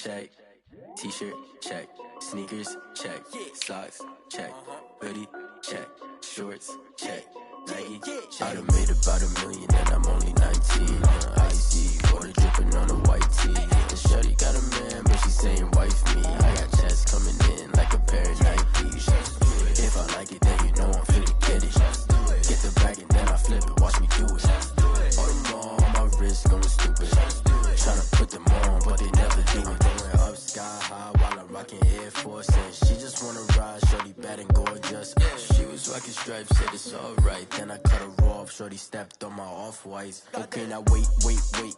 check. T-shirt, check. Sneakers, check. Socks, check. Hoodie, check. Shorts, check. Nike, check. I done made about $1 million and I'm only 19. Icy, water dripping on a white tee. And shorty got a man, but she saying wife me. I got checks coming in like a pair of Nikes. If I like it, then you know I'm finna get it. Get the bag and then I flip it, watch me do it. All them all on my wrist going stupid. Tryna put them on, but they never do it. Going up sky high while I'm rocking Air Force. And she just wanna ride, shorty bad and gorgeous. She was rocking stripes, said it's alright. Then I cut her off, shorty stepped on my off-whites. Okay, now wait.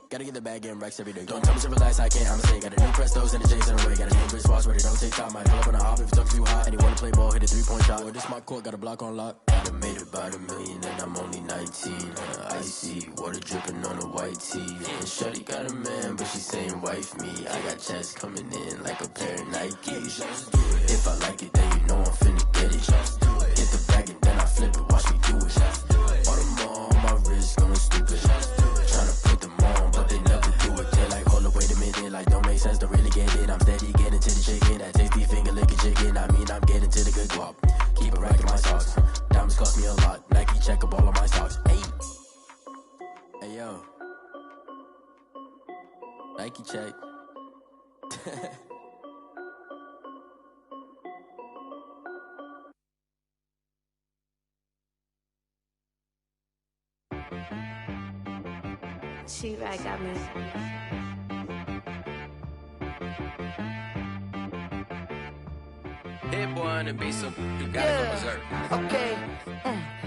Gotta get the bag and racks every day. Don't tell me to relax, I can't, I'ma say. Got a new Prestos and a J's in the way. Got a new wristwatch where they don't take time. Might pull up on a hop if it's too hot. And he wanna play ball, hit a 3-point shot. Or this my court, got a block on lock. I done made about $1 million and I'm only 19. Icy, water dripping on a white tee. And shorty got a man, but she saying wife me. I got checks coming in like a pair of Nikes. If I like it, then you know I'm finna get it. Get the bag and then I flip it, watch me do it. All them all on my wrist going stupid. Tryna put them on, but they never do it. They're like, hold up, wait a minute, like don't make sense, don't really get it. I'm steady getting to the chicken, that tasty finger licking chicken. I mean, I'm getting to the good guap. Keep a rack in my socks. Diamonds cost me a lot. Nike check up all of my socks. Hey yo. Nike check. She right got me. Hit boy on the beat, so you gotta go berserk. Okay.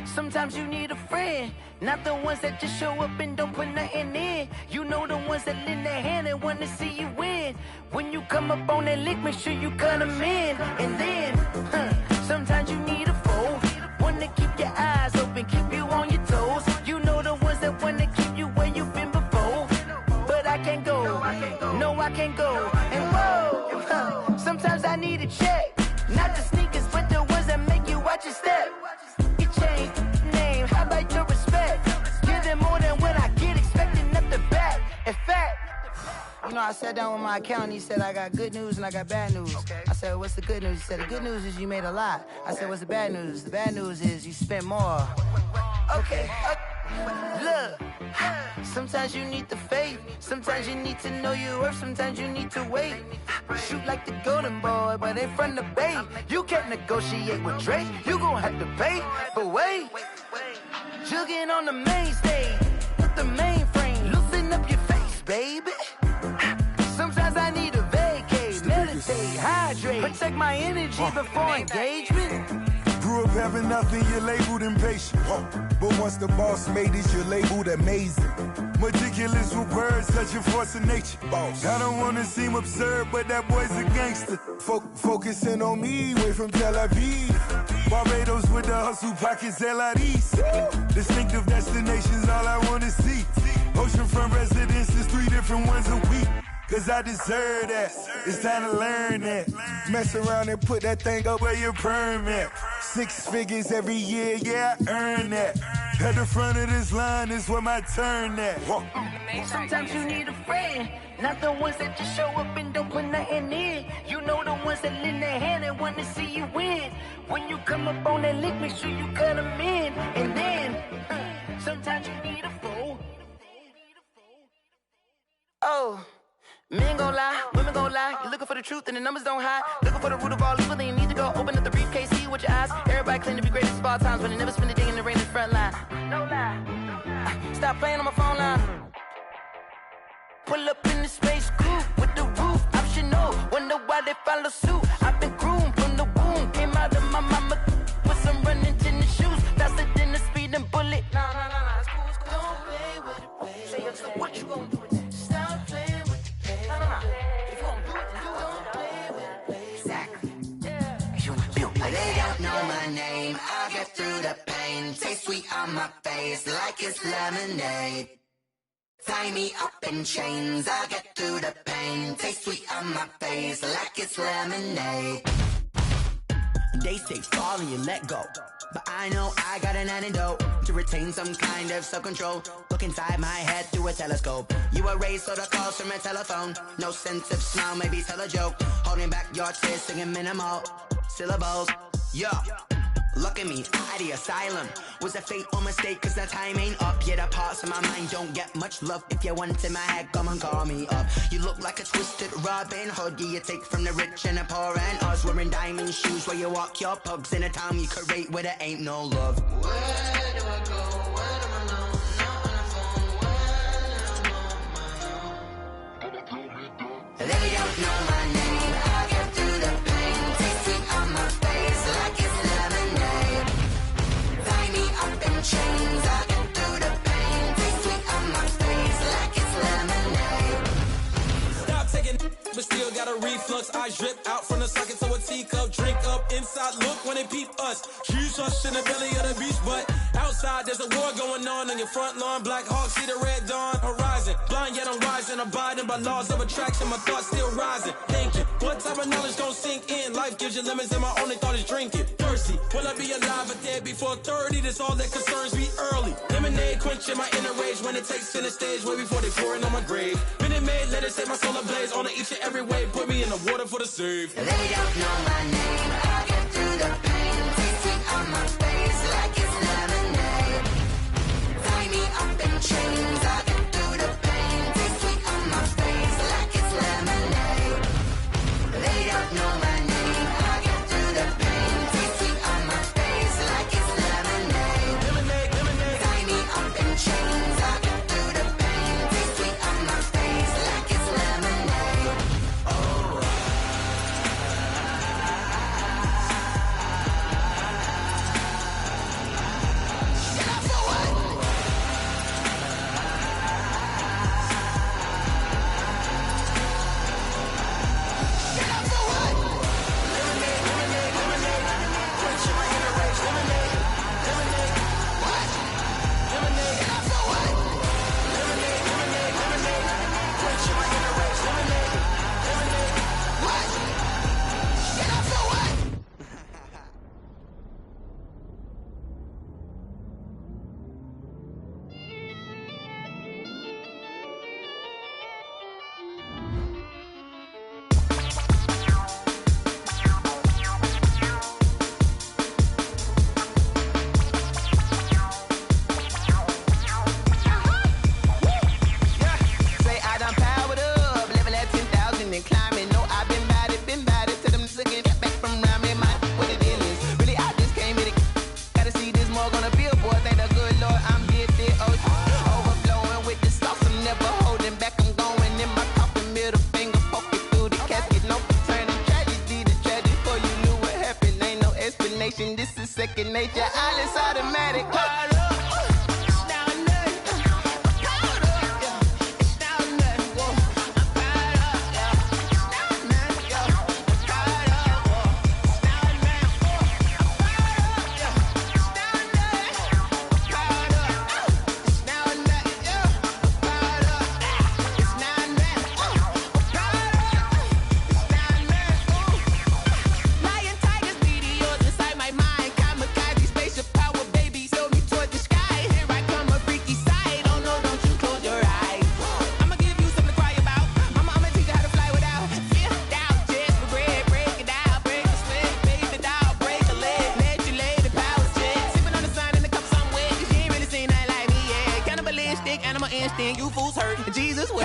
Sometimes you need a friend, not the ones that just show up and don't put nothing in. You know the ones that lend their hand and want to see you win. When you come up on that lick, make sure you cut them in. And then, sometimes you need a foe, one to keep your eyes open, keep you on your toes. You know the ones that want to keep you where you've been before. But I can't go, no I can't go. And whoa, sometimes I need a check, not the sneakers, but the ones that make you watch your step. Your chain, name, how about your respect? Give them more than what I get, expecting up the back. In fact, you know, I sat down with my accountant, he said I got good news and I got bad news. I said, what's the good news? He said, the good news is you made a lot. I said, what's the bad news? The bad news is you spent more. Okay, look, sometimes you need the faith, sometimes you need to know your worth, sometimes you need to wait. Shoot like the golden boy, but in front of Bay. You can't negotiate with Drake, you gon' have to pay. But wait, jugging on the main stage, with the mainframe, loosen up your face, baby. Sometimes I need a vacate, meditate, hydrate, protect my energy before engagement. Grew up having nothing, you're labeled impatient. But once the boss made it, you're labeled amazing. Meticulous with words, such a force of nature. I don't wanna seem absurd, but that boy's a gangster. Focusing on me, way from Tel Aviv. Barbados with the hustle pockets, LIDs. Distinctive destinations, all I wanna see. Oceanfront residences, 3 different ones a week. Cause I deserve that, it's time to learn that. Mess around and put that thing up where your permit. 6 figures every year, yeah, I earn that. At the front of this line is where my turn at. Sometimes you need a friend, not the ones that just show up and don't put nothing in. You know the ones that lend their hand and want to see you win. When you come up on that lick, make sure you cut them in. And then, sometimes you need a fool. Oh. Men gon' lie, women gon' lie. You're looking for the truth and the numbers don't hide. Looking for the root of all evil, then you need to go open up the briefcase, see with your eyes. Everybody claim to be greatest of all times, but they never spend a day in the rain in the front line. No lie. Stop playing on my phone line. Pull up in the space coupe with the roof optional. Wonder why they follow suit. I've been groomed from the womb. Came out of my mama with some running tennis shoes. Faster than the speeding bullet. Nah, it's cool, it's cool. Don't play with it, baby. Say what you gon' do with it? Stop playing. They don't know my name, I'll get through the pain. Taste sweet on my face like it's lemonade. Tie me up in chains, I'll get through the pain. Taste sweet on my face like it's lemonade. They say fall and you let go, but I know I got an antidote to retain some kind of self-control. Look inside my head through a telescope. You were raised so the calls from a telephone. No sense of smile, maybe tell a joke. Holding back your tears, singing minimal syllables. Yo, look at me, out of the asylum. Was a fate or mistake, cause the time ain't up. Yet the parts of my mind don't get much love. If you want in my head, come and call me up. You look like a twisted Robin Hood. Yeah, you take from the rich and the poor and us. Wearing diamond shoes where you walk your pugs. In a town you create where there ain't no love. Where do I go? When am I alone? Not on the phone. When I'm on my own. They don't know my name. I get through the pain. Taste sweet on my face like it's lemonade. Tie me up in chains. I get through the pain. Taste sweet on my face like it's lemonade. Stop taking but still got a reflux. I drip out from the socket to a teacup. Drink up inside, look when they peep us. Shoes us in the belly of the beach, but outside there's a war going on your front lawn. Black Hawk, see the red dawn horizon. Blind yet I'm rising, abiding by laws of attraction. My thoughts still rising, thinking what type of knowledge gon' sink in? Life gives you lemons and my only thought is drinking. Thirsty, will I be alive or dead before 30? That's all that concerns me early. Lemonade quenching my inner rage when it takes center stage way before they pouring on my grave. Minute Maid, let it set my soul ablaze on each and every way. Put me in the water for the save. They don't know my name. I get through the pain. Taste sweet on my face like it's lemonade. Tie me up in chains. I get through the pain. Taste sweet on my face like it's lemonade. They don't know my name. I get through the pain. Taste sweet on my face like it's lemonade. Lemonade, lemonade. Tie me up in chains. I get through the pain. Taste sweet on my face like it's lemonade. Oh. This is second nature, all is automatic. You fools hurt. Jesus will.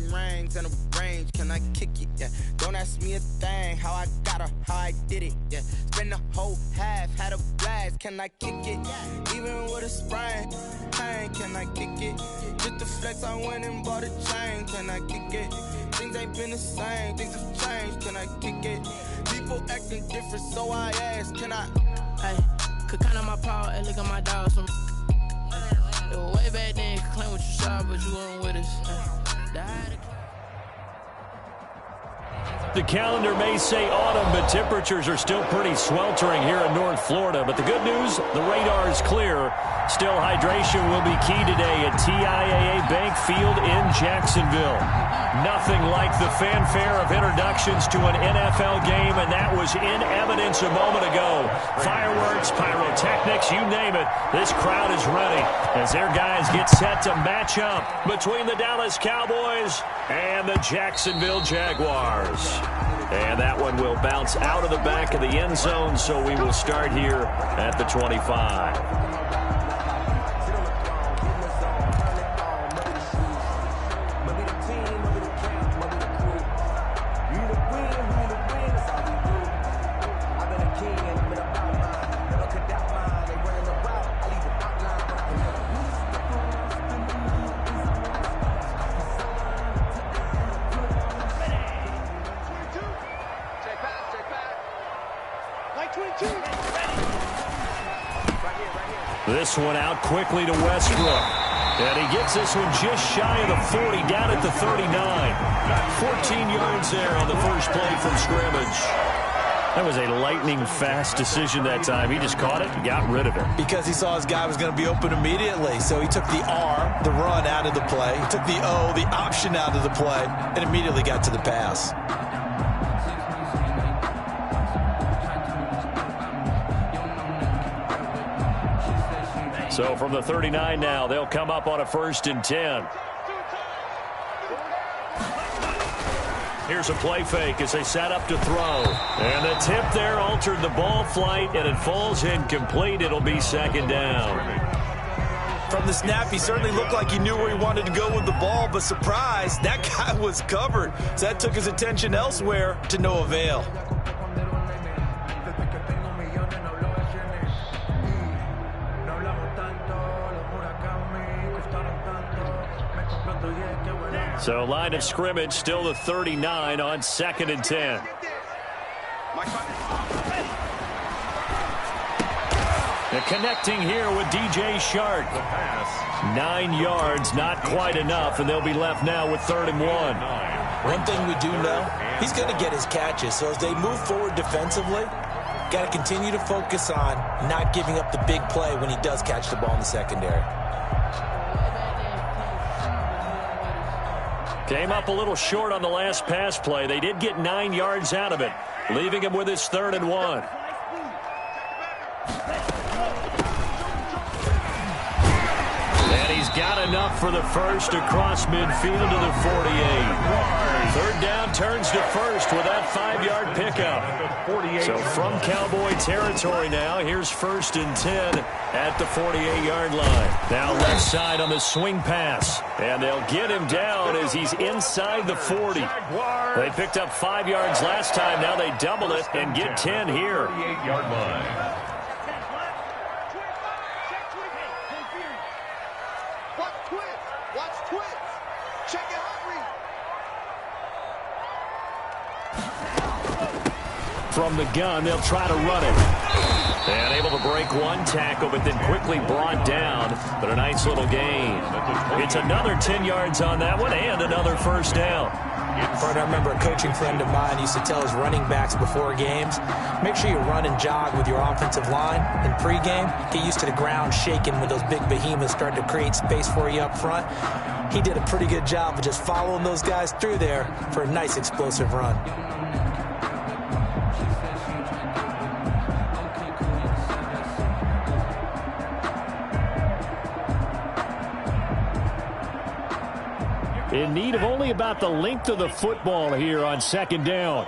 diamond rings and a range, can I kick it? Yeah. Don't ask me a thing, how I got her, how I did it. Yeah. Spend the whole half, had a blast, can I kick it? Even with a sprain, pain, can I kick it? Just the flex, I went and bought a chain, can I kick it? Things ain't been the same, things have changed, can I kick it? People acting different, so I ask, can I? Hey, could count on my power, and look at my dogs from. Way back then, you could claim what you saw, but you weren't with us. The calendar may say autumn, but temperatures are still pretty sweltering here in North Florida. But the good news, the radar is clear. Still, hydration will be key today at TIAA Bank Field in Jacksonville. Nothing like the fanfare of introductions to an NFL game, and that was in evidence a moment ago. Fireworks, pyrotechnics, you name it. This crowd is ready as their guys get set to match up between the Dallas Cowboys and the Jacksonville Jaguars. And that one will bounce out of the back of the end zone, so we will start here at the 25. This one out quickly to Westbrook. And he gets this one just shy of the 40, down at the 39. 14 yards there on the first play from scrimmage. That was a lightning-fast decision that time. He just caught it and got rid of it. Because he saw his guy was going to be open immediately. So he took the R, the run, out of the play. He took the O, the option, out of the play, and immediately got to the pass. So from the 39 now, they'll come up on a 1st and 10. Here's a play fake as they set up to throw. And the tip there altered the ball flight, and it falls incomplete. It'll be 2nd down. From the snap, he certainly looked like he knew where he wanted to go with the ball, but surprise, that guy was covered. So that took his attention elsewhere to no avail. So line of scrimmage still the 39 on 2nd and 10. They're connecting here with DJ Shark. 9 yards, not quite enough, and they'll be left now with 3rd and 1. One thing we do know, he's going to get his catches. So as they move forward defensively, got to continue to focus on not giving up the big play when he does catch the ball in the secondary. Came up a little short on the last pass play. They did get 9 yards out of it, leaving him with his 3rd and 1. And he's got enough for the first across midfield to the 48. 3rd down turns to 1st with that 5-yard pickup. So from Cowboy territory now, here's 1st and 10 at the 48-yard line. Now left side on the swing pass. And they'll get him down as he's inside the 40. They picked up 5 yards last time. Now they double it and get 10 here. 48-yard line. From the gun, they'll try to run it. And able to break one tackle, but then quickly brought down. But a nice little gain. It's another 10 yards on that one and another 1st down. I remember a coaching friend of mine used to tell his running backs before games, make sure you run and jog with your offensive line in pregame. Get used to the ground shaking when those big behemoths start to create space for you up front. He did a pretty good job of just following those guys through there for a nice explosive run. In need of only about the length of the football here on 2nd down.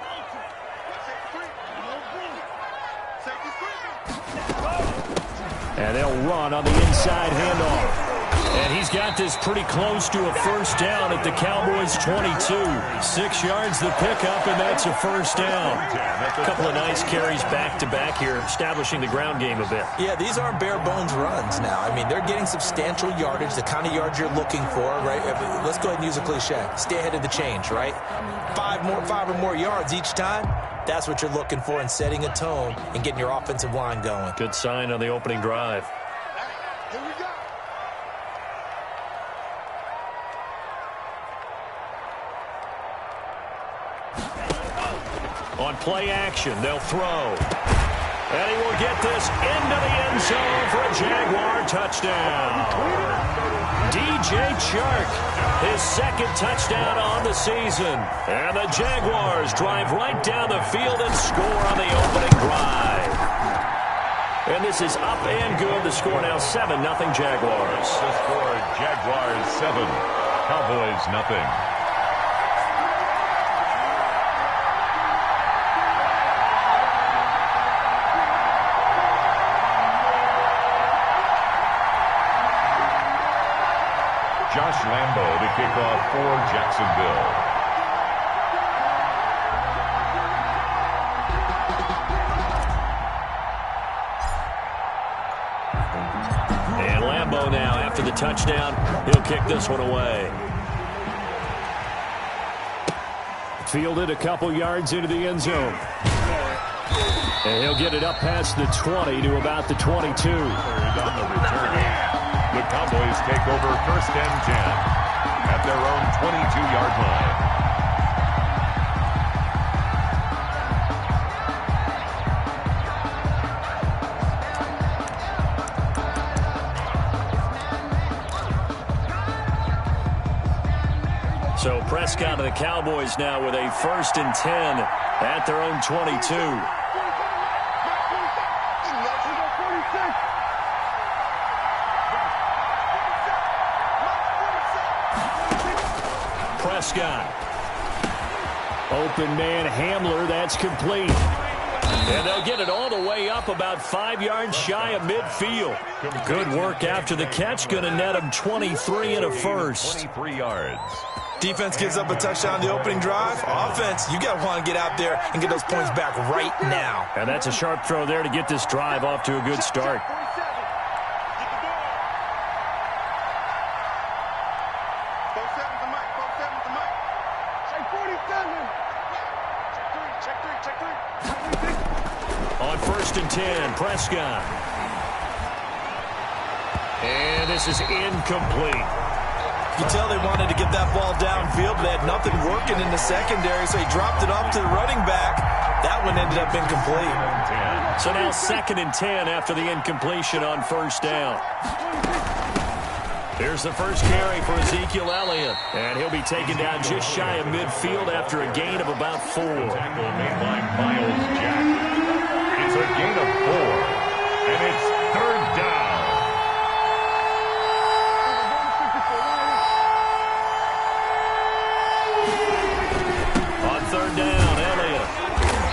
And they'll run on the inside handoff. And he's got this pretty close to a first down at the Cowboys' 22. 6 yards the pickup, and that's a first down. A couple of nice carries back-to-back here, establishing the ground game a bit. Yeah, these aren't bare-bones runs now. I mean, they're getting substantial yardage, the kind of yards you're looking for, right? Let's go ahead and use a cliche. Stay ahead of the change, right? 5 or more yards each time. That's what you're looking for in setting a tone and getting your offensive line going. Good sign on the opening drive. Here we go. On play action, they'll throw. And he will get this into the end zone for a Jaguar touchdown. DJ Chark, his second touchdown on the season. And the Jaguars drive right down the field and score on the opening drive. And this is up and good. The score now 7-0 Jaguars. The score, Jaguars 7, Cowboys 0. Josh Lambo to kick off for Jacksonville. And Lambo now, after the touchdown, he'll kick this one away. Fielded a couple yards into the end zone. And he'll get it up past the 20 to about the 22. On the return. The Cowboys take over 1st and 10 at their own 22-yard line. So Prescott of the Cowboys now with a 1st and 10 at their own 22. Prescott. Open man Hamler, that's complete. And they'll get it all the way up about 5 yards shy of midfield. Good work after the catch, going to net him 23 and a first. 23 yards. Defense gives up a touchdown the opening drive. Offense, you got to want to get out there and get those points back right now. And that's a sharp throw there to get this drive off to a good start. On 1st and 10, Prescott. And this is incomplete. You can tell they wanted to get that ball downfield, but they had nothing working in the secondary, so he dropped it off to the running back. That one ended up incomplete. So now 2nd and 10 after the incompletion on 1st down. Here's the first carry for Ezekiel Elliott. And he'll be taken down just shy of midfield after a gain of about 4. Tackle made by Miles Jack. It's a gain of 4. And it's 3rd down. On 3rd down, Elliott.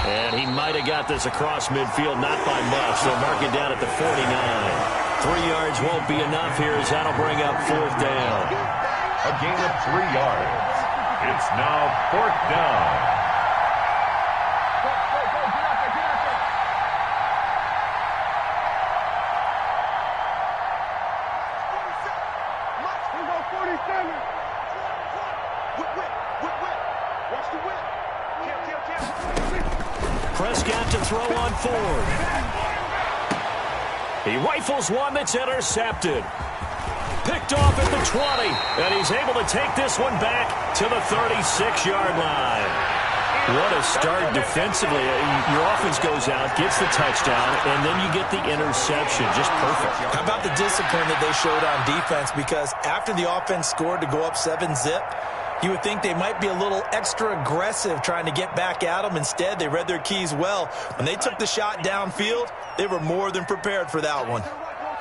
And he might have got this across midfield, not by much. They'll mark it down at the 49. 3 yards won't be enough here as that'll bring up 4th down. A gain of 3 yards. It's now 4th down. Prescott to throw on 4th. He rifles one that's intercepted. Picked off at the 20, and he's able to take this one back to the 36-yard line. What a start defensively. Your offense goes out, gets the touchdown, and then you get the interception. Just perfect. How about the discipline that they showed on defense? Because after the offense scored to go up 7-zip, you would think they might be a little extra aggressive trying to get back at them. Instead, they read their keys well. When they took the shot downfield, they were more than prepared for that one.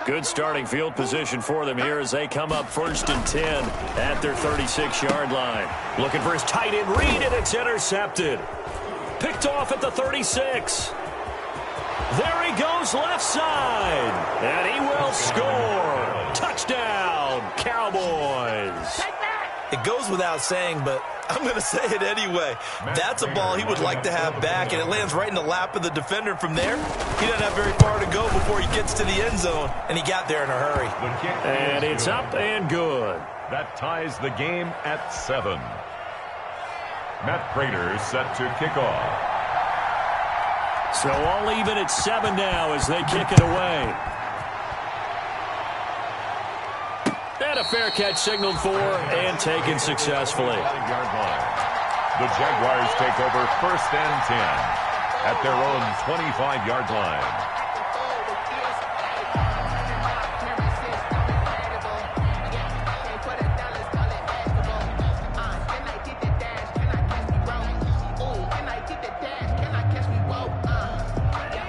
Good starting field position for them here as they come up 1st and 10 at their 36-yard line. Looking for his tight end read, and it's intercepted. Picked off at the 36. There he goes left side, and he will score. Touchdown, Carolina. It goes without saying, but I'm going to say it anyway. That's a ball he would like to have back, and it lands right in the lap of the defender. From there, he doesn't have very far to go before he gets to the end zone, and he got there in a hurry. And it's up and good. That ties the game at 7. Matt Prater set to kick off. So all even at 7 now as they kick it away. And a fair catch signaled for and taken successfully. The Jaguars take over 1st and 10 at their own 25-yard line.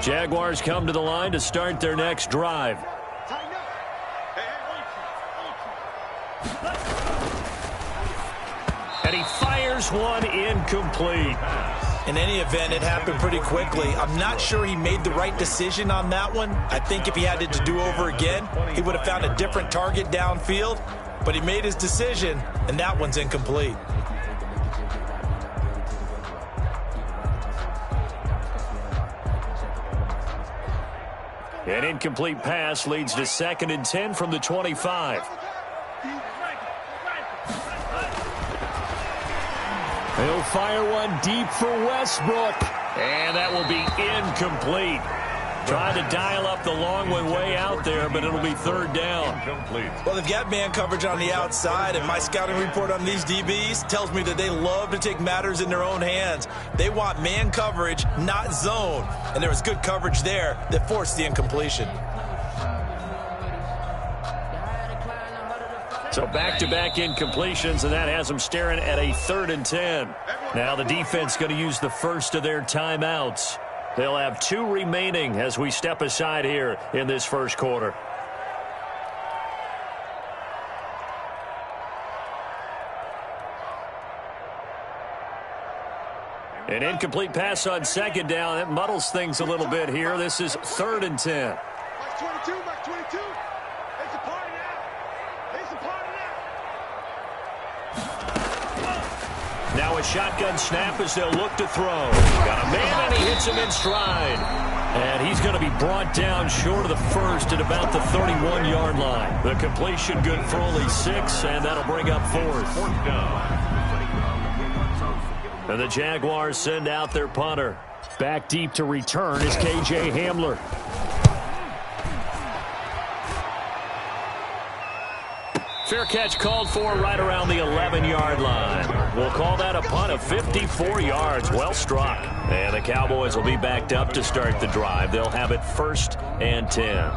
Jaguars come to the line to start their next drive. And he fires one incomplete. In any event, it happened pretty quickly. I'm not sure he made the right decision on that one. I think if he had it to do over again, he would have found a different target downfield. But he made his decision, and that one's incomplete. An incomplete pass leads to 2nd and 10 from the 25. He'll fire one deep for Westbrook. And that will be incomplete. Trying to dial up the long one way out there, but it'll be 3rd down. Well, they've got man coverage on the outside, and my scouting report on these DBs tells me that they love to take matters in their own hands. They want man coverage, not zone. And there was good coverage there that forced the incompletion. So back-to-back incompletions, and that has them staring at a 3rd and 10. Now the defense going to use the first of their timeouts. They'll have 2 remaining as we step aside here in this first quarter. An incomplete pass on 2nd down. It muddles things a little bit here. This is 3rd and 10. Max 22, Max 22. It's a party now. It's a party now. Now a shotgun snap as they'll look to throw. Got a man, and he hits him in stride. And he's going to be brought down short of the first at about the 31-yard line. The completion good for only 6, and that'll bring up 4th down. And the Jaguars send out their punter. Back deep to return is K.J. Hamler. Fair catch called for right around the 11-yard line. We'll call that a punt of 54 yards. Well struck. And the Cowboys will be backed up to start the drive. They'll have it 1st and 10.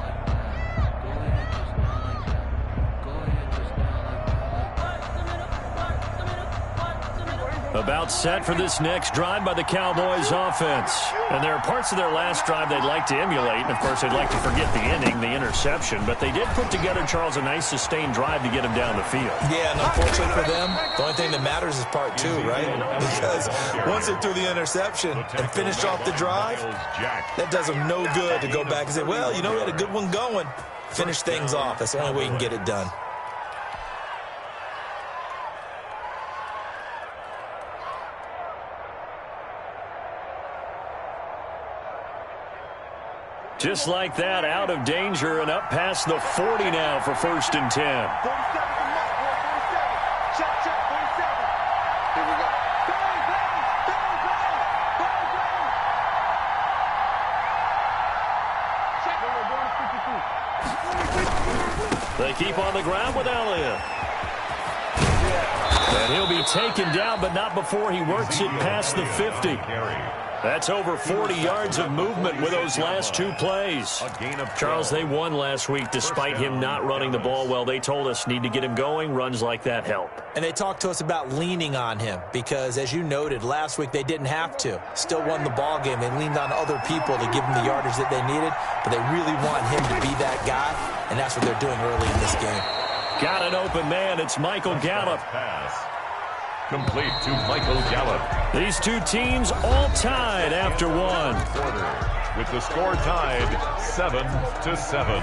About set for this next drive by the Cowboys offense. And there are parts of their last drive they'd like to emulate. And, of course, they'd like to forget the ending, the interception. But they did put together, Charles, a nice sustained drive to get him down the field. Yeah, and unfortunately for them, the only thing that matters is part 2, right? Because once they threw the interception and finished off the drive, that does them no good to go back and say, well, you know, we had a good one going. Finish things off. That's the only way you can get it done. Just like that, out of danger and up past the 40 now for 1st and 10. 47 from Matt, 47. Check, 47. Here we go. They keep on the ground with Elliott. And he'll be taken down, but not before he works it past the 50. That's over 40 yards of movement with those last 2 plays. Charles, they won last week despite him not running the ball well. They told us need to get him going. Runs like that help. And they talked to us about leaning on him because, as you noted, last week they didn't have to. Still won the ball game. They leaned on other people to give them the yardage that they needed, but they really want him to be that guy, and that's what they're doing early in this game. Got an open man. It's Michael Gallup. Complete to Michael Gallup. These 2 teams all tied after 1. With the score tied 7-7.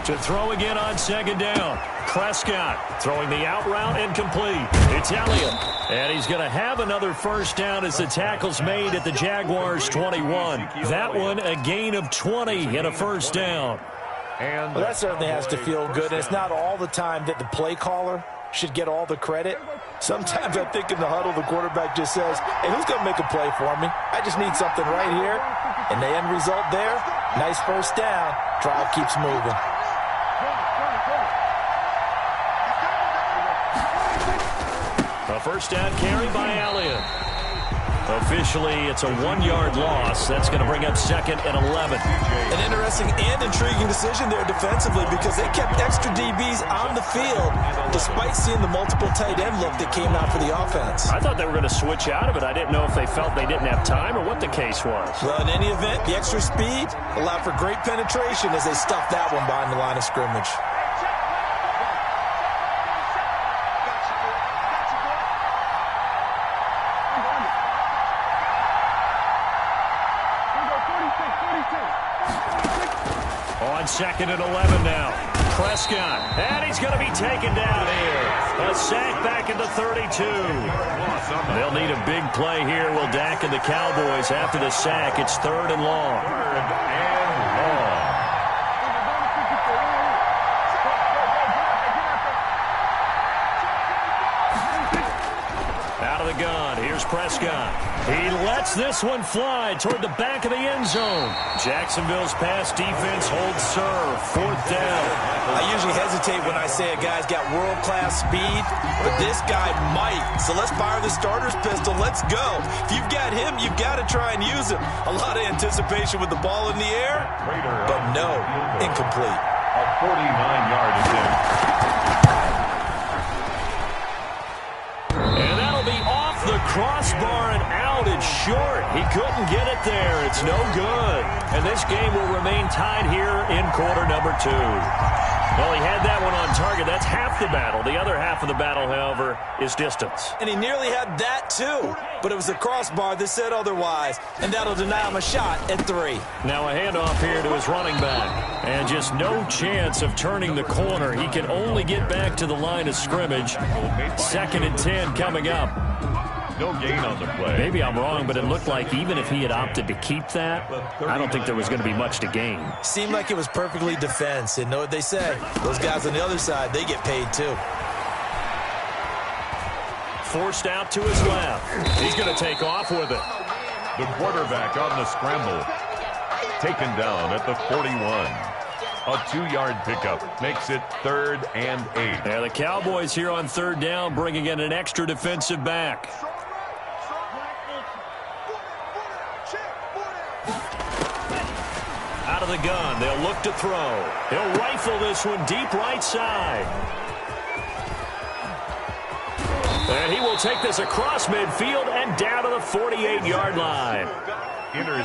To throw again on second down. Prescott throwing the out route incomplete. It's Elliott. And he's going to have another first down as the tackle's made at the Jaguars' 21. That one a gain of 20 and a first down. Well, that certainly has to feel good. And it's not all the time that the play caller should get all the credit. Sometimes I think in the huddle, the quarterback just says, hey, who's going to make a play for me? I just need something right here. And the end result there, nice first down. Drive keeps moving. A first down carry by Elliott. Officially, it's a 1-yard loss. That's going to bring up 2nd and 11. An interesting and intriguing decision there defensively because they kept extra DBs on the field despite seeing the multiple tight end look that came out for the offense. I thought they were going to switch out of it. I didn't know if they felt they didn't have time or what the case was. Well, in any event, the extra speed allowed for great penetration as they stuffed that one behind the line of scrimmage. On 2nd and 11 now. Prescott. And he's going to be taken down here. A sack back at the 32. They'll need a big play here. Will Dak and the Cowboys after the sack. It's 3rd and long. Out of the gun. Here's Prescott. He lets this one fly toward the back of the end zone. Jacksonville's pass defense holds serve. 4th down. I usually hesitate when I say a guy's got world-class speed, but this guy might. So let's fire the starter's pistol. Let's go. If you've got him, you've got to try and use him. A lot of anticipation with the ball in the air, but no, incomplete. A 49-yard attempt. And that'll be off the crossbar and out. It's short. He couldn't get it there. It's no good. And this game will remain tied here in quarter number 2. Well, he had that one on target. That's half the battle. The other half of the battle, however, is distance. And he nearly had that, too. But it was the crossbar that said otherwise. And that'll deny him a shot at 3. Now a handoff here to his running back. And just no chance of turning the corner. He can only get back to the line of scrimmage. 2nd and 10 coming up. No gain on the play. Maybe I'm wrong, but it looked like even if he had opted to keep that, I don't think there was going to be much to gain. Seemed like it was perfectly defense. And know what they say? Those guys on the other side, they get paid too. Forced out to his left. He's going to take off with it. The quarterback on the scramble. Taken down at the 41. A 2-yard pickup makes it 3rd and 8. Yeah, the Cowboys here on 3rd down bringing in an extra defensive back. Out of the gun, they'll look to throw. He'll rifle this one deep right side. And he will take this across midfield and down to the 48-yard line.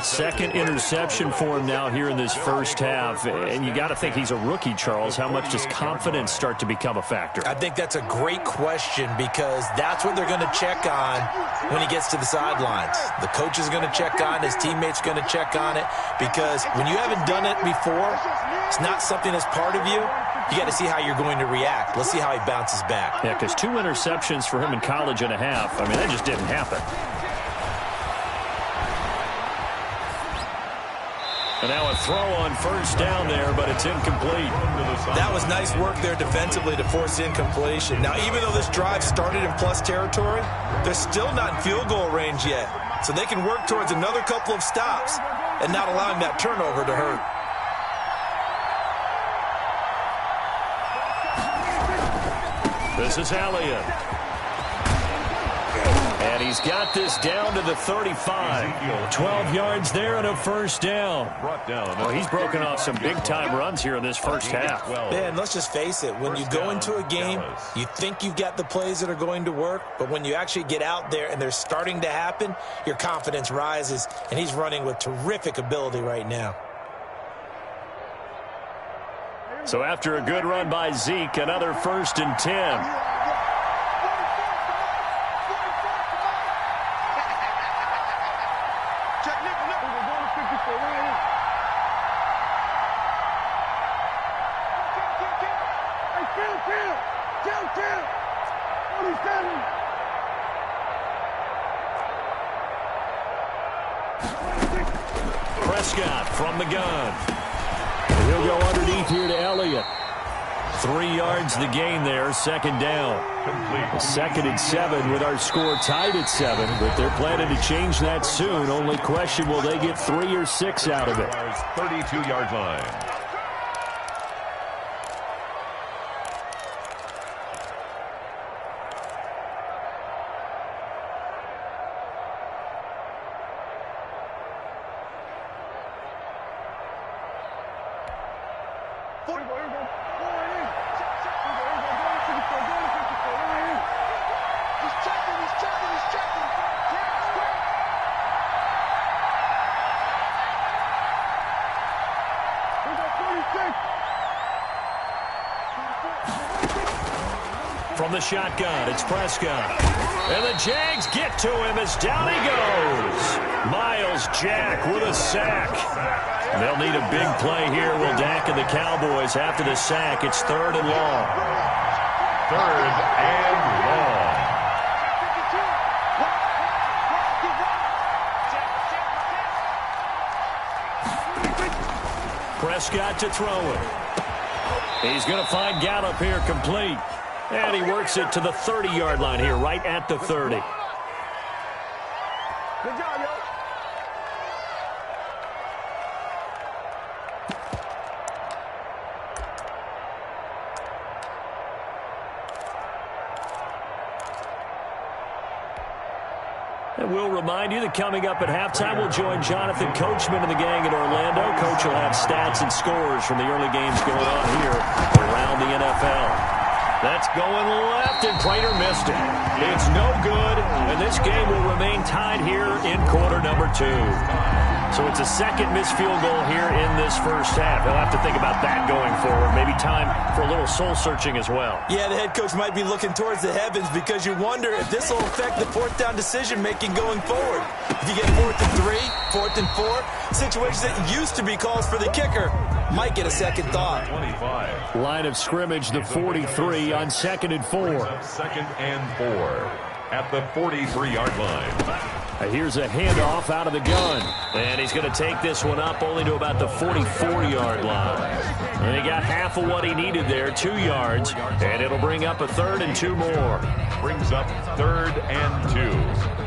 Second interception for him now here in this first half. And you got to think he's a rookie, Charles. How much does confidence start to become a factor? I think that's a great question because that's what they're going to check on when he gets to the sidelines. The coach is going to check on, his teammates going to check on it, because when you haven't done it before, it's not something that's part of you. You got to see how you're going to react. Let's see how he bounces back. Yeah, because 2 interceptions for him in college and a half. I mean, that just didn't happen. And now a throw on first down there, but it's incomplete. That was nice work there defensively to force incompletion. Now, even though this drive started in plus territory, they're still not in field goal range yet. So they can work towards another couple of stops and not allowing that turnover to hurt. This is Elliott. And he's got this down to the 35. 12 yards there and a first down. Well, he's broken off some big-time runs here in this first half. Man, let's just face it. When you go into a game, you think you've got the plays that are going to work, but when you actually get out there and they're starting to happen, your confidence rises, and he's running with terrific ability right now. So after a good run by Zeke, another 1st and 10. Prescott from the gun. And he'll go underneath here to Elliott. 3 yards the gain there, second down. Second and 7 with our score tied at 7, but they're planning to change that soon. Only question, will they get 3 or 6 out of it? 32-yard line. From the shotgun, it's Prescott. And the Jags get to him as down he goes. Miles Jack with a sack. They'll need a big play here, will Dak and the Cowboys. After the sack, it's 3rd and long. 3rd and long. Prescott to throw it. He's going to find Gallup here complete. And he works it to the 30-yard line here, right at the 30. Good job, yo. And we'll remind you that coming up at halftime, we'll join Jonathan Coachman and the gang in Orlando. Coach will have stats and scores from the early games going on here around the NFL. That's going left, and Prater missed it. It's no good, and this game will remain tied here in quarter number 2. So it's a second missed field goal here in this first half. He'll have to think about that going forward. Maybe time for a little soul-searching as well. Yeah, the head coach might be looking towards the heavens because you wonder if this will affect the fourth down decision-making going forward. If you get 4th and 3, 4th and 4, situations that used to be calls for the kicker might get a second thought. 25. Line of scrimmage, the 43 on 2nd and 4. 2nd and 4 at the 43-yard line. Here's a handoff out of the gun. And he's going to take this one up only to about the 44-yard line. And he got half of what he needed there, 2 yards. And it'll bring up a 3rd and 2 more. Brings up 3rd and 2.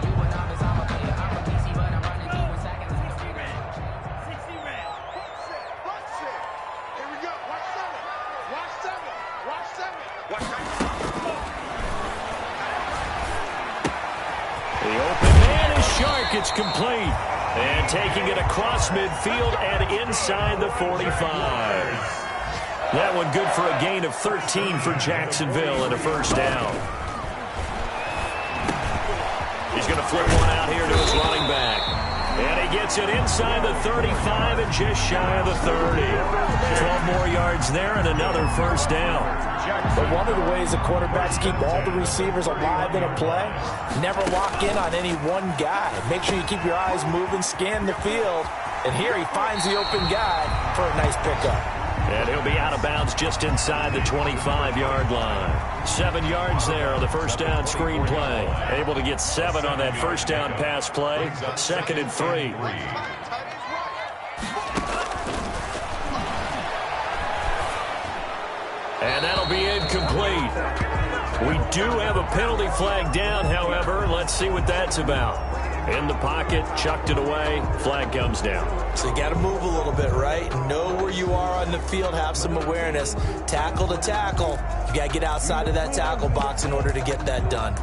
It's complete. And taking it across midfield and inside the 45. That one good for a gain of 13 for Jacksonville and a first down. He's going to flip one out here to his running back. And he gets it inside the 35 and just shy of the 30. 12 more yards there and another first down. But one of the ways the quarterbacks keep all the receivers alive in a play, never lock in on any one guy. Make sure you keep your eyes moving, scan the field. And here he finds the open guy for a nice pickup. And he'll be out of bounds just inside the 25-yard line. 7 yards there on the first down screen play. Able to get 7 on that first down pass play. 2nd and 3. And that'll be incomplete. We do have a penalty flag down, however. Let's see what that's about. In the pocket, chucked it away, flag comes down. So you got to move a little bit, right? Know where you are on the field, have some awareness. Tackle to tackle. You got to get outside of that tackle box in order to get that done.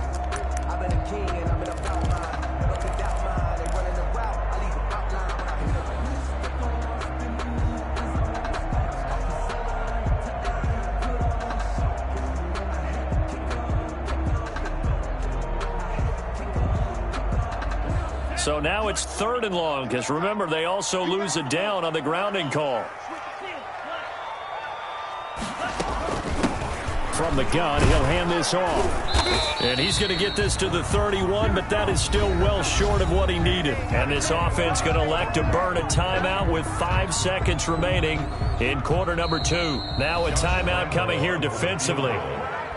So now it's 3rd and long, because remember, they also lose a down on the grounding call. From the gun, he'll hand this off. And he's going to get this to the 31, but that is still well short of what he needed. And this offense going to elect to burn a timeout with 5 seconds remaining in quarter number 2. Now a timeout coming here defensively.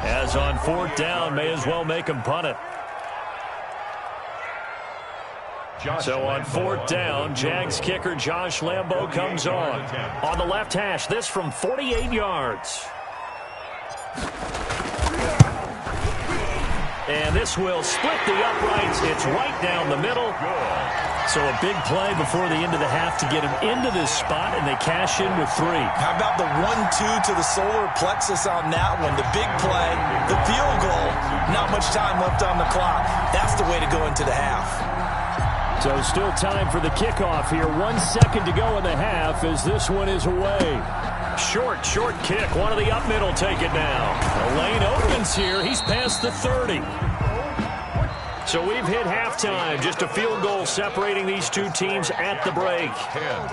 As on 4th down, may as well make him punt it. So on 4th down, Jags kicker Josh Lambo comes on. On the left hash, this from 48 yards. And this will split the uprights. It's right down the middle. So a big play before the end of the half to get him into this spot, and they cash in with 3. How about the 1-2 to the solar plexus on that one? The big play, the field goal, not much time left on the clock. That's the way to go into the half. So still time for the kickoff here. 1 second to go in the half as this one is away. Short kick. One of the up middle take it now. The lane opens here. He's past the 30. So we've hit halftime. Just a field goal separating these two teams at the break.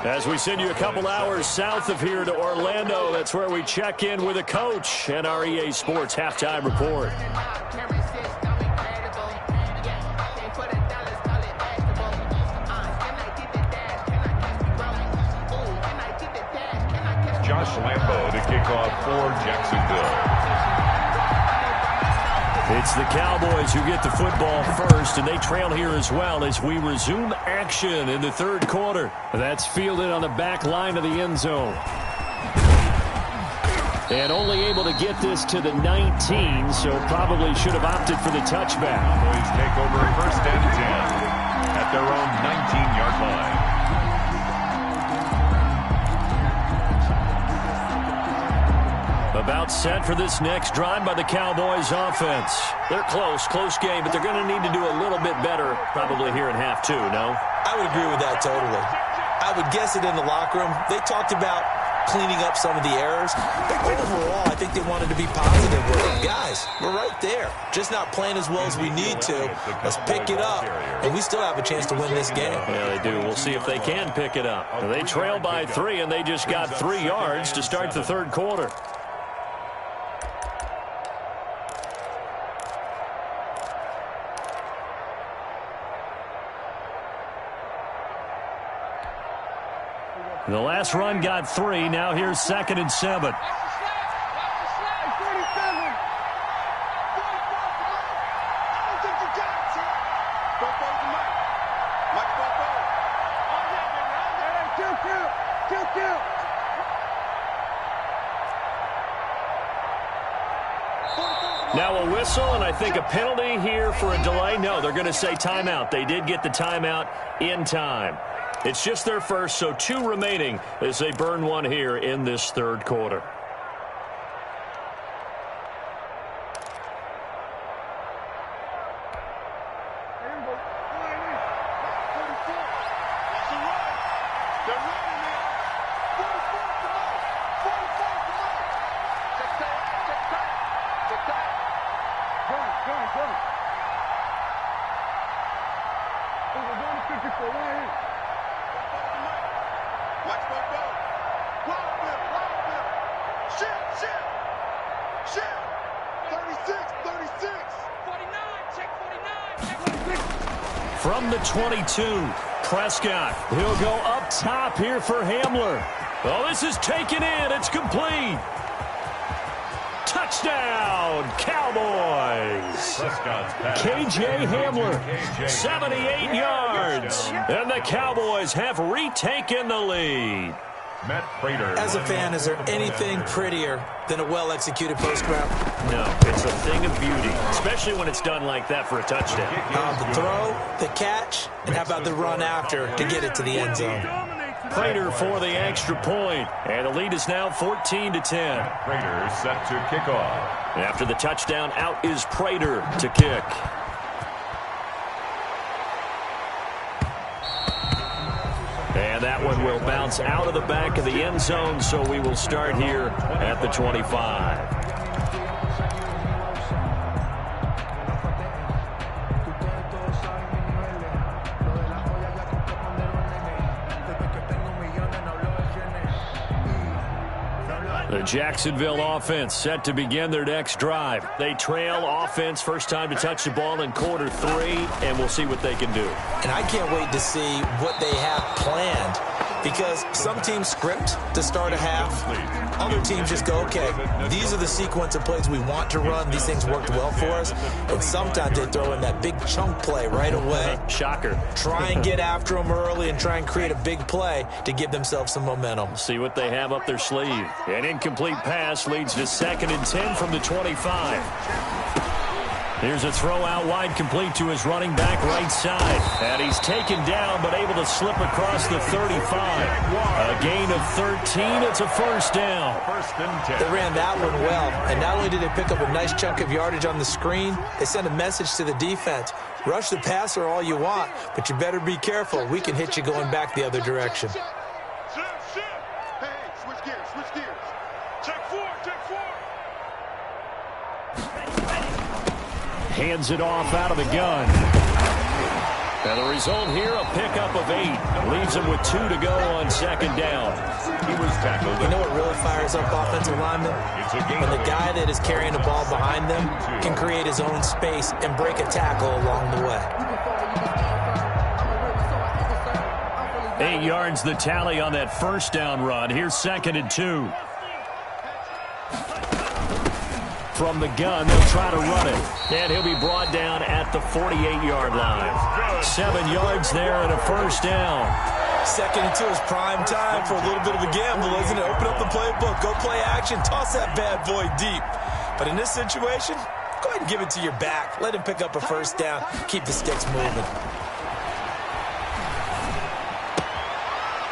As we send you a couple hours south of here to Orlando, that's where we check in with a coach and our EA Sports halftime report. Josh Lambo to kick off for Jacksonville. It's the Cowboys who get the football first, and they trail here as well as we resume action in the 3rd quarter. That's fielded on the back line of the end zone. And only able to get this to the 19, so probably should have opted for the touchback. Cowboys take over 1st and 10 at their own 19-yard line. About set for this next drive by the Cowboys offense. They're close game, but they're going to need to do a little bit better probably here in half 2, no? I would agree with that totally. I would guess it in the locker room. They talked about cleaning up some of the errors, but overall, I think they wanted to be positive with them. Guys, we're right there. Just not playing as well as we need to. Let's pick it up, and we still have a chance to win this game. Yeah, they do. We'll see if they can pick it up. They trail by 3, and they just got 3 yards to start the 3rd quarter. The last run got 3. Now here's 2nd and 7. Now a whistle, and I think a penalty here for a delay. No, they're going to say timeout. They did get the timeout in time. It's just their first, so 2 remaining as they burn 1 here in this 3rd quarter. From the 22, Prescott. He'll go up top here for Hamler. Oh, this is taken in. It's complete. Touchdown, Cowboys. KJ Hamler, 78 yards. And the Cowboys have retaken the lead. Matt Prater. As a fan, is there anything prettier than a well-executed post route? No, it's a thing of beauty, especially when it's done like that for a touchdown. The throw, the catch, and how about the run after to get it to the end zone? Prater for the extra point, and the lead is now 14-10. Prater set to kick off. After the touchdown, out is Prater to kick. And that one will bounce out of the back of the end zone, so we will start here at the 25. The Jacksonville offense set to begin their next drive. They trail offense, first time to touch the ball in quarter 3, and we'll see what they can do. And I can't wait to see what they have planned. Because some teams script to start a half. Other teams just go, okay, these are the sequence of plays we want to run. These things worked well for us. And sometimes they throw in that big chunk play right away. Shocker. Try and get after them early and try and create a big play to give themselves some momentum. See what they have up their sleeve. An incomplete pass leads to 2nd and 10 from the 25. Here's a throw out wide, complete to his running back right side. And he's taken down, but able to slip across the 35. A gain of 13. It's a first down. They ran that one well. And not only did they pick up a nice chunk of yardage on the screen, they sent a message to the defense. Rush the passer all you want, but you better be careful. We can hit you going back the other direction. Hey, switch gears. Check four. Hands it off out of the gun. And the result here, a pickup of 8. Leaves him with 2 to go on 2nd down. He was tackled. You know what really fires up offensive linemen? When the guy that is carrying the ball behind them can create his own space and break a tackle along the way. 8 yards the tally on that first down run. Here's 2nd and 2. From the gun, they'll try to run it. And he'll be brought down at the 48-yard line. 7 yards there and a first down. 2nd and 2 is prime time for a little bit of a gamble, isn't it? Open up the playbook, go play action, toss that bad boy deep. But in this situation, go ahead and give it to your back. Let him pick up a first down. Keep the sticks moving.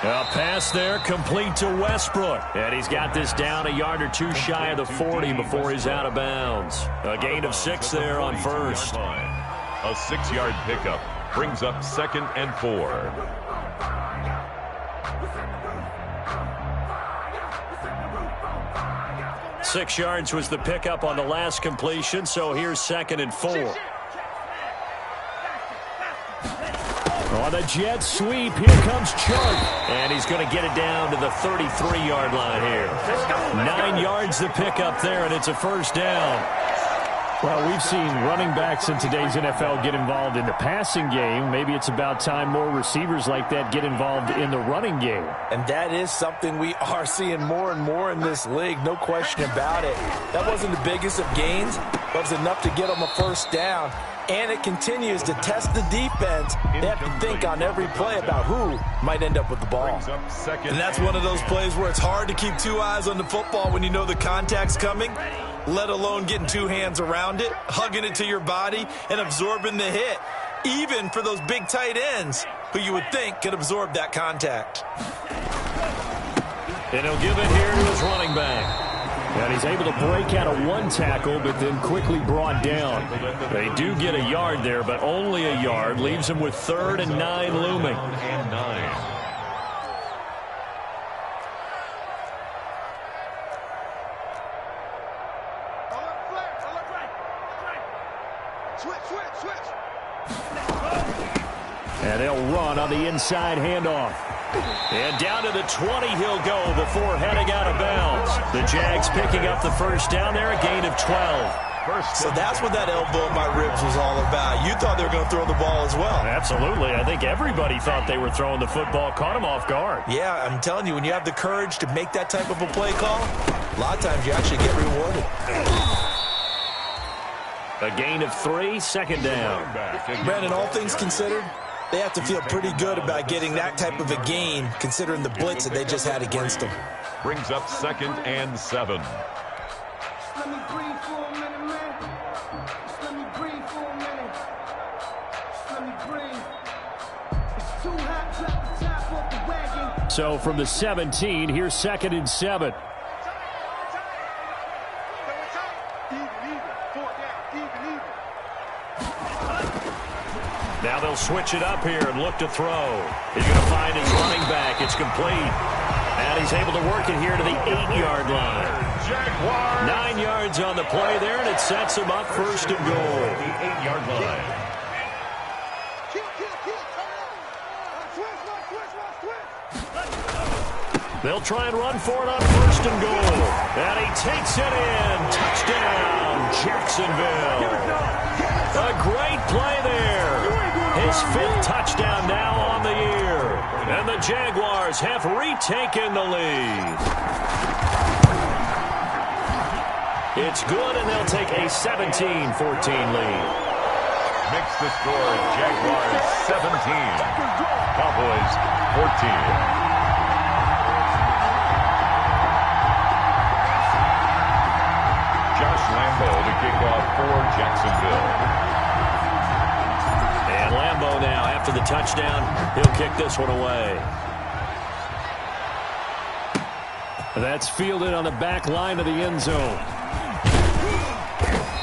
A pass there, complete to Westbrook. And he's got this down a yard or 2 shy of the 40 before he's out of bounds. A gain of 6 there on first. A 6-yard pickup brings up 2nd and 4. Six yards was the pickup on the last completion, so here's 2nd and 4. On the jet sweep, here comes Chuck. And he's going to get it down to the 33-yard line here. 9 yards to pick up there, and it's a first down. Well, we've seen running backs in today's NFL get involved in the passing game. Maybe it's about time more receivers like that get involved in the running game. And that is something we are seeing more and more in this league, no question about it. That wasn't the biggest of gains, but it was enough to get them a first down. And it continues to test the defense. They have to think on every play about who might end up with the ball. And that's one of those plays where it's hard to keep 2 eyes on the football when you know the contact's coming, let alone getting 2 hands around it, hugging it to your body, and absorbing the hit, even for those big tight ends who you would think could absorb that contact. And he'll give it here to his running back. And he's able to break out of 1 tackle, but then quickly brought down. They do get a yard there, but only a yard. Leaves him with 3rd and 9 looming. And 9. And they'll run on the inside handoff. And down to the 20 he'll go before heading out of bounds. The Jags picking up the first down there, a gain of 12. So that's what that elbow in my ribs was all about. You thought they were going to throw the ball as well. Absolutely. I think everybody thought they were throwing the football, caught him off guard. Yeah, I'm telling you, when you have the courage to make that type of a play call, a lot of times you actually get rewarded. A gain of 3, 2nd down. Brandon, all things considered, they have to feel pretty good about getting that type of a gain, considering the blitz that they just had against them. Brings up 2nd and 7. Let me breathe for a minute, man. Just let me breathe for a minute. Just let me breathe. It's too hot, drop the top off the wagon. So from the 17, here's 2nd and 7. Now they'll switch it up here and look to throw. He's going to find his running back. It's complete. And he's able to work it here to the 8-yard line. 9 yards on the play there, and it sets him up 1st and goal. The 8-yard line. They'll try and run for it on 1st and goal. And he takes it in. Touchdown, Jacksonville. A great play there. His 5th touchdown now on the year. And the Jaguars have retaken the lead. It's good, and they'll take a 17-14 lead. Makes the score Jaguars 17, Cowboys 14. Josh Lambo to kick off for Jacksonville. And Lambo now, after the touchdown, he'll kick this one away. That's fielded on the back line of the end zone.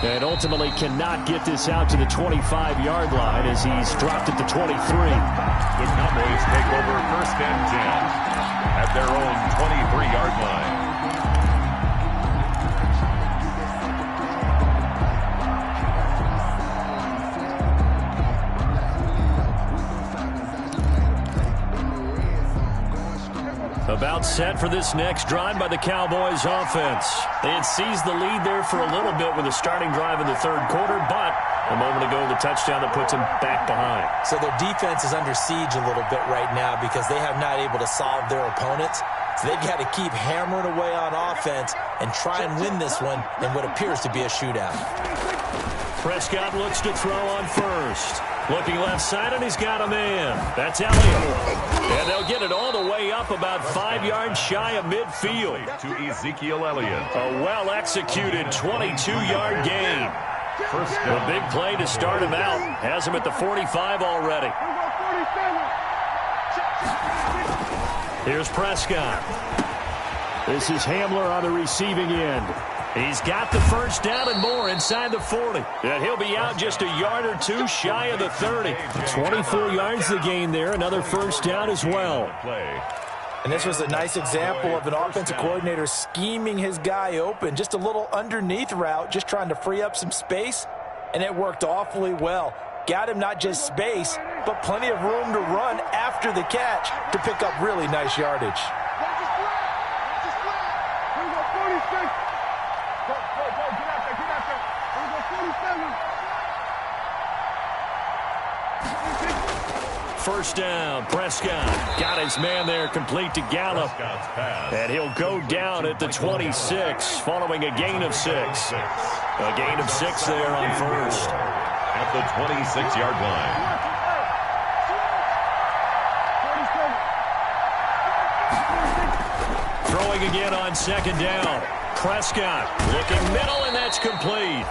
And ultimately cannot get this out to the 25-yard line as he's dropped it to 23. The Cowboys take over 1st and 10 at their own 23-yard line. About set for this next drive by the Cowboys offense. They had seized the lead there for a little bit with a starting drive in the 3rd quarter, but a moment ago the touchdown that puts them back behind. So their defense is under siege a little bit right now because they have not able to solve their opponents. So they've got to keep hammering away on offense and try and win this one in what appears to be a shootout. Prescott looks to throw on first. Looking left side, and he's got a man. That's Elliott. And they'll get it all the way up about 5 yards shy of midfield. To Ezekiel Elliott. A well-executed 22-yard gain. A big play to start him out. Has him at the 45 already. Here's Prescott. This is Hamler on the receiving end. He's got the first down and more inside the 40. And he'll be out just a yard or two shy of the 30. 24 yards to gain there. Another first down as well. And this was a nice example of an offensive coordinator scheming his guy open. Just a little underneath route, just trying to free up some space. And it worked awfully well. Got him not just space, but plenty of room to run after the catch to pick up really nice yardage. First down, Prescott got his man there complete to Gallup. And he'll go down at the 26 following a gain of 6. A gain of 6 there on first. At the 26-yard line. Throwing again on 2nd down. Prescott looking middle, and that's complete.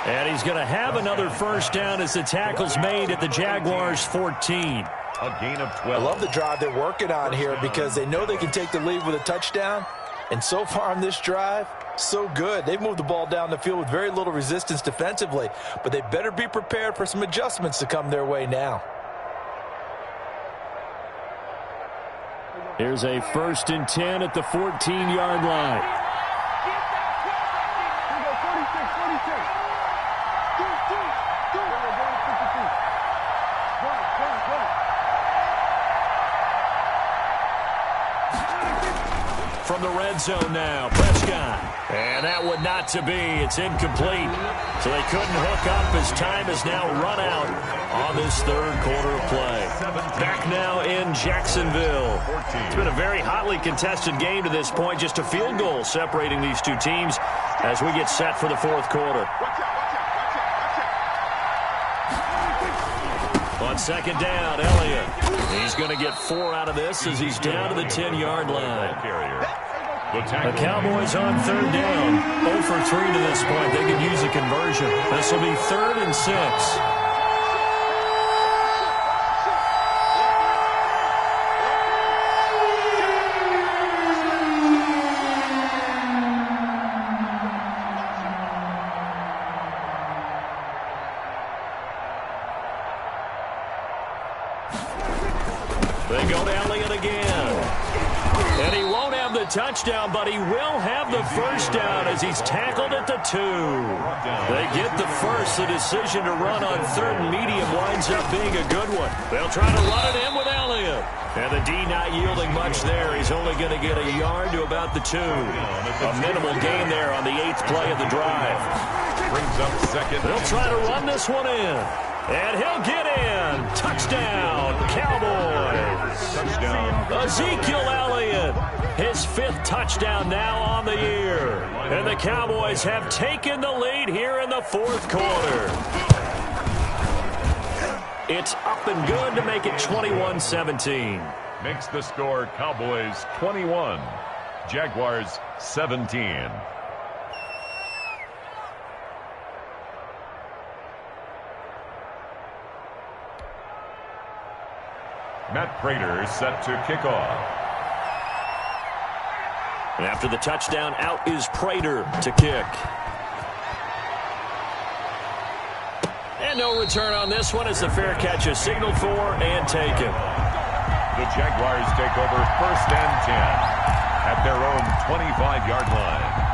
And he's going to have another first down as the tackle's made at the Jaguars' 14. A gain of 12. I love the drive they're working on here because they know they can take the lead with a touchdown. And so far on this drive, so good. They've moved the ball down the field with very little resistance defensively. But they better be prepared for some adjustments to come their way now. Here's a 1st and 10 at the 14-yard line. From the red zone now, Prescott. And that one not to be. It's incomplete. So they couldn't hook up as time has now run out on this 3rd quarter of play. Back now in Jacksonville. It's been a very hotly contested game to this point. Just a field goal separating these two teams as we get set for the 4th quarter. On 2nd down, Elliott. He's going to get 4 out of this as he's down to the 10-yard line. The Cowboys on 3rd down. 0 for 3 to this point. They could use a conversion. This will be 3rd and 6. They go to Elliott again. And he won't have the touchdown, but he will have the first down as he's tackled at the 2. They get the first. The decision to run on 3rd and medium winds up being a good one. They'll try to run it in with Elliott. And the D not yielding much there. He's only going to get a yard to about the 2. A minimal gain there on the 8th play of the drive. Brings up 2nd. They'll try to run this one in. And he'll get in. Touchdown, Cowboys. Touchdown. Ezekiel Elliott, his 5th touchdown now on the year. And the Cowboys have taken the lead here in the 4th quarter. It's up and good to make it 21-17. Makes the score Cowboys 21, Jaguars 17. Matt Prater set to kick off. And after the touchdown, out is Prater to kick. And no return on this one as the fair catch is signaled for and taken. The Jaguars take over 1st and 10 at their own 25-yard line.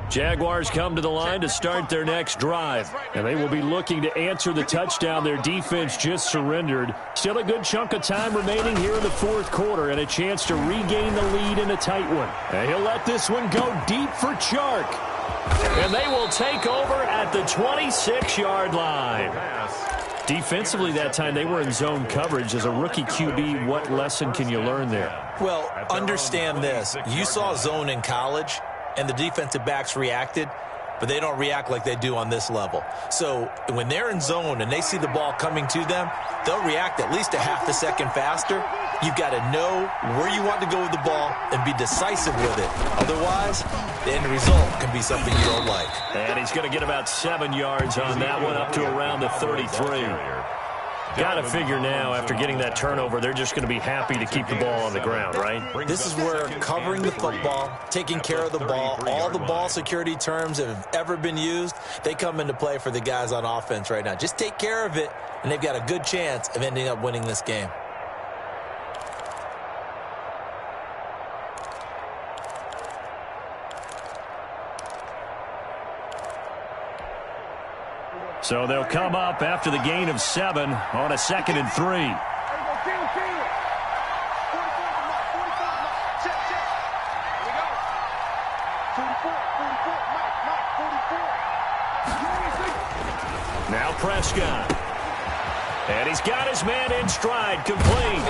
Jaguars come to the line to start their next drive. And they will be looking to answer the touchdown their defense just surrendered. Still a good chunk of time remaining here in the 4th quarter and a chance to regain the lead in a tight one. And he'll let this one go deep for Chark. And they will take over at the 26-yard line. Defensively that time, they were in zone coverage. As a rookie QB, what lesson can you learn there? Well, understand this. You saw zone in college, and the defensive backs reacted, but they don't react like they do on this level. So when they're in zone and they see the ball coming to them, they'll react at least a half a second faster. You've got to know where you want to go with the ball and be decisive with it. Otherwise, the end result can be something you don't like. And he's going to get about 7 yards on that one, up to around the 33. Got to figure now, after getting that turnover, they're just going to be happy to keep the ball on the ground, right? This is where covering the football, taking care of the ball, all the ball security terms that have ever been used, they come into play for the guys on offense right now. Just take care of it, and they've got a good chance of ending up winning this game. So they'll come up after the gain of 7 on a 2nd and 3. Now Prescott. And he's got his man in stride, complete.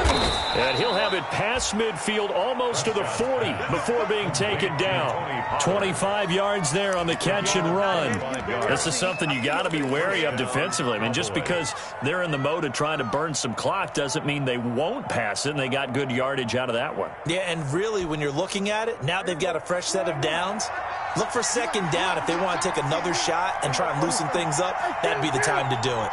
And he'll have it past midfield almost to the 40 before being taken down. 25 yards there on the catch and run. This is something you got to be wary of defensively. I mean, just because they're in the mode of trying to burn some clock doesn't mean they won't pass it, and they got good yardage out of that one. Yeah, and really, when you're looking at it, now they've got a fresh set of downs. Look for 2nd down if they want to take another shot and try and loosen things up. That'd be the time to do it.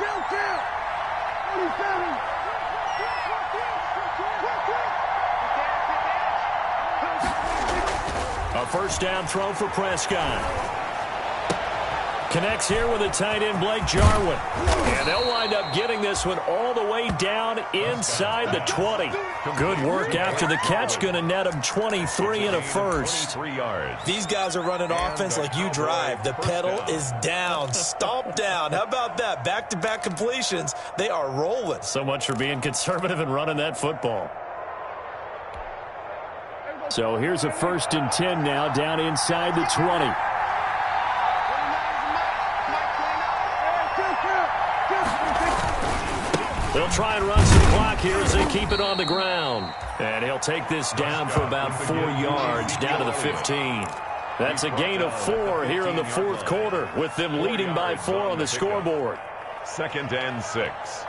A 1st down throw for Prescott. Connects here with a tight end, Blake Jarwin. And they'll wind up getting this one all the way down inside the 20. Good work after the catch. Going to net him 23 and a first. These guys are running offense like you drive. The pedal is down, stomp down. How about that? Back-to-back completions. They are rolling. So much for being conservative and running that football. So here's a 1st and 10 now, down inside the 20. They'll try and run some clock here as they keep it on the ground. And he'll take this down for about 4 yards, down to the 15. That's a gain of 4 here in the 4th quarter, with them leading by 4 on the scoreboard. 2nd and 6.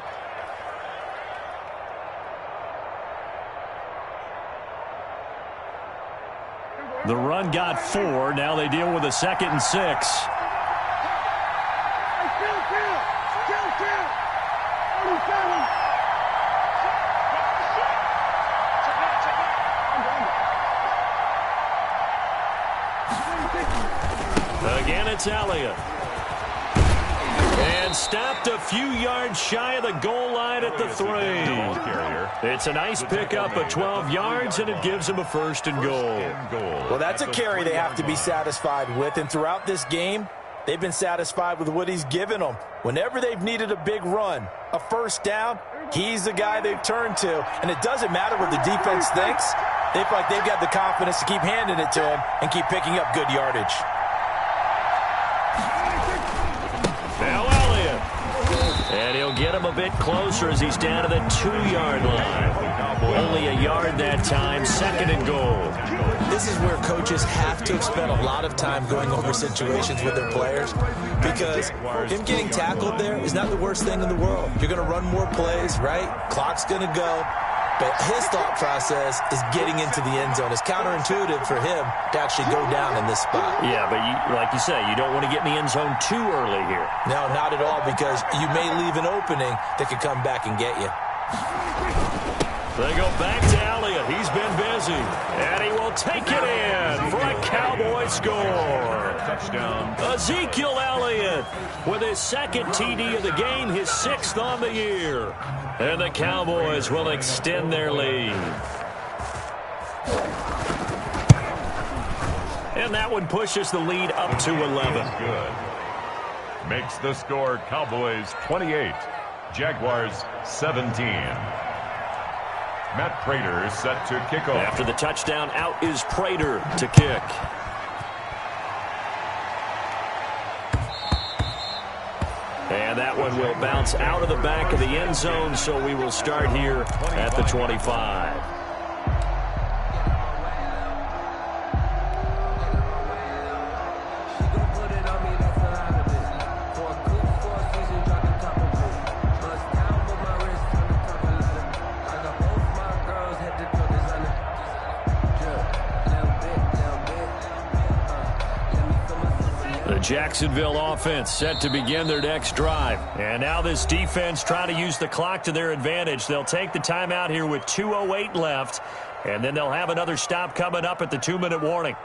The run got 4. Now they deal with a 2nd and 6. Again, it's Elliott. And stopped a few yards shy of the goal line at the 3. It's a nice pickup of 12 yards, and it gives him a 1st and goal. Well, that's a carry they have to be satisfied with, and throughout this game, they've been satisfied with what he's given them. Whenever they've needed a big run, a 1st down, he's the guy they've turned to. And it doesn't matter what the defense thinks. They feel like they've got the confidence to keep handing it to him and keep picking up good yardage. Now Elliott. And he'll get him a bit closer as he's down to the 2-yard line. Only a yard that time, 2nd and goal. This is where coaches have to have spent a lot of time going over situations with their players, because him getting tackled there is not the worst thing in the world. You're going to run more plays, right? Clock's going to go. But his thought process is getting into the end zone. It's counterintuitive for him to actually go down in this spot. Yeah, but like you say, you don't want to get in the end zone too early here. No, not at all, because you may leave an opening that could come back and get you. They go back to Elliott. He's been busy. And he will take it in for a Cowboy score. Touchdown. Ezekiel Elliott with his 2nd TD of the game, his 6th on the year. And the Cowboys will extend their lead. And that one pushes the lead up to 11. Good. Makes the score Cowboys 28, Jaguars 17. Matt Prater is set to kick off. After the touchdown, out is Prater to kick. And that one will bounce out of the back of the end zone, so we will start here at the 25. Jacksonville offense set to begin their next drive. And now this defense trying to use the clock to their advantage. They'll take the timeout here with 2:08 left, and then they'll have another stop coming up at the 2-minute warning.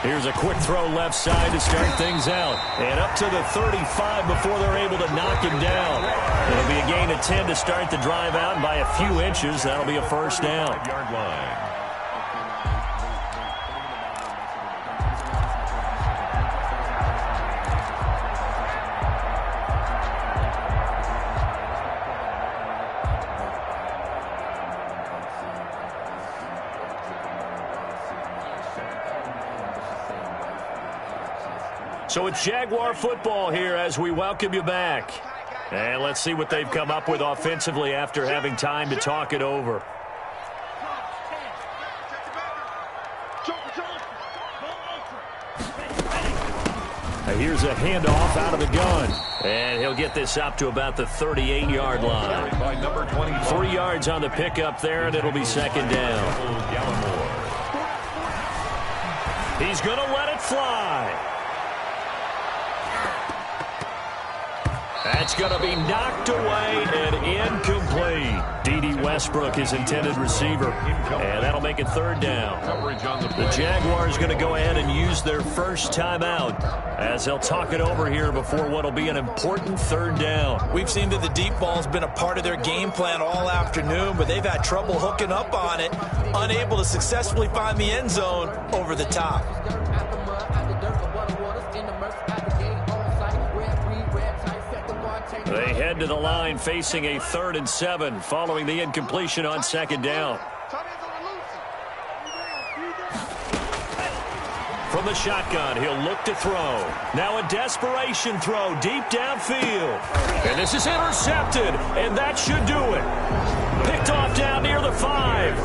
Here's a quick throw left side to start things out. And up to the 35 before they're able to knock him down. It'll be a gain of 10 to start the drive out, and by a few inches, that'll be a 1st down. 5-yard line. So it's Jaguar football here as we welcome you back. And let's see what they've come up with offensively after having time to talk it over. Here's a handoff out of the gun. And he'll get this up to about the 38-yard line. 3 yards on the pickup there, and it'll be 2nd down. He's going to let it fly. That's going to be knocked away and incomplete. D.D. Westbrook, his intended receiver. And that'll make it 3rd down. The Jaguars going to go ahead and use their first timeout as they'll talk it over here before what will be an important 3rd down. We've seen that the deep ball's been a part of their game plan all afternoon, but they've had trouble hooking up on it, unable to successfully find the end zone over the top. They head to the line facing a 3rd and 7 following the incompletion on 2nd down. From the shotgun, he'll look to throw. Now a desperation throw deep downfield. And this is intercepted, and that should do it. Picked off down near the 5.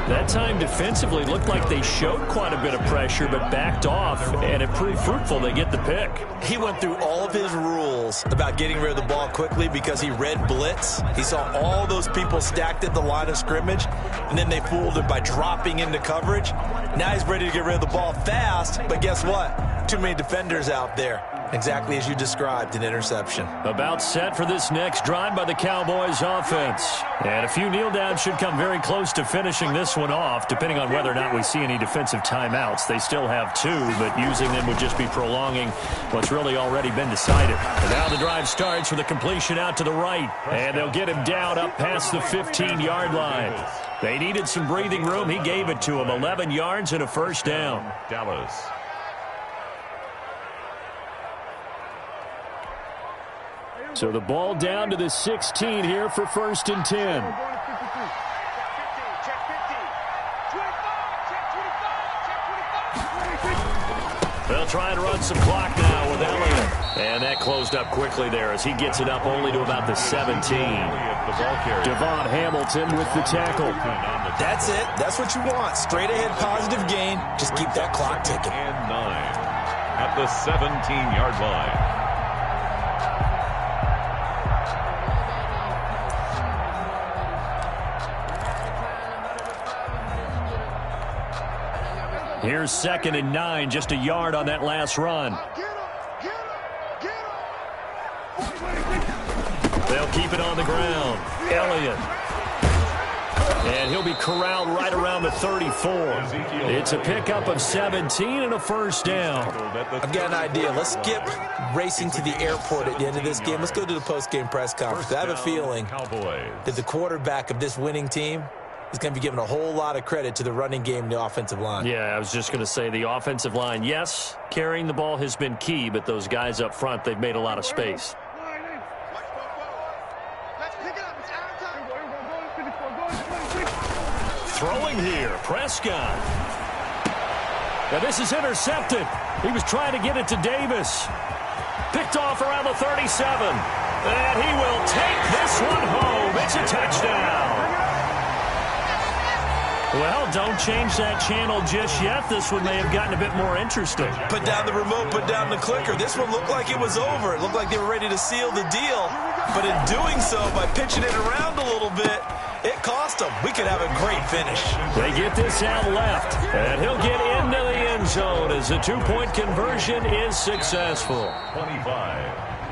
That time defensively looked like they showed quite a bit of pressure but backed off, and it proved fruitful. They get the pick. He went through all of his rules about getting rid of the ball quickly because he read blitz. He saw all those people stacked at the line of scrimmage, and then they fooled him by dropping into coverage. Now he's ready to get rid of the ball fast, but guess what? Too many defenders out there. Exactly as you described, an interception. About set for this next drive by the Cowboys offense. And a few kneel downs should come very close to finishing this one off, depending on whether or not we see any defensive timeouts. They still have 2, but using them would just be prolonging what's really already been decided. And now the drive starts with a completion out to the right, and they'll get him down up past the 15-yard line. They needed some breathing room. He gave it to him. 11 yards and a first down. Dallas. So the ball down to the 16 here for 1st and 10. They'll try and run some clock now with Elliott. And that closed up quickly there as he gets it up only to about the 17. Devon Hamilton with the tackle. That's it. That's what you want. Straight ahead positive gain. Just keep that clock ticking. And 9 at the 17-yard line. Here's 2nd and 9, just a yard on that last run. They'll keep it on the ground. Elliott. And he'll be corralled right around the 34. It's a pickup of 17 and a first down. I've got an idea. Let's skip racing to the airport at the end of this game. Let's go to the post-game press conference. I have a feeling that the quarterback of this winning team is going to be given a whole lot of credit to the running game and the offensive line. Yeah, I was just going to say the offensive line, yes, carrying the ball has been key, but those guys up front, they've made a lot of space. Throwing here, Prescott. Now this is intercepted. He was trying to get it to Davis. Picked off around the 37. And he will take this one home. It's a touchdown. Well, don't change that channel just yet. This one may have gotten a bit more interesting. Put down the remote, put down the clicker. This one looked like it was over. It looked like they were ready to seal the deal. But in doing so, by pitching it around a little bit, it cost them. We could have a great finish. They get this out left, and he'll get into the end zone as the 2-point conversion is successful. 25.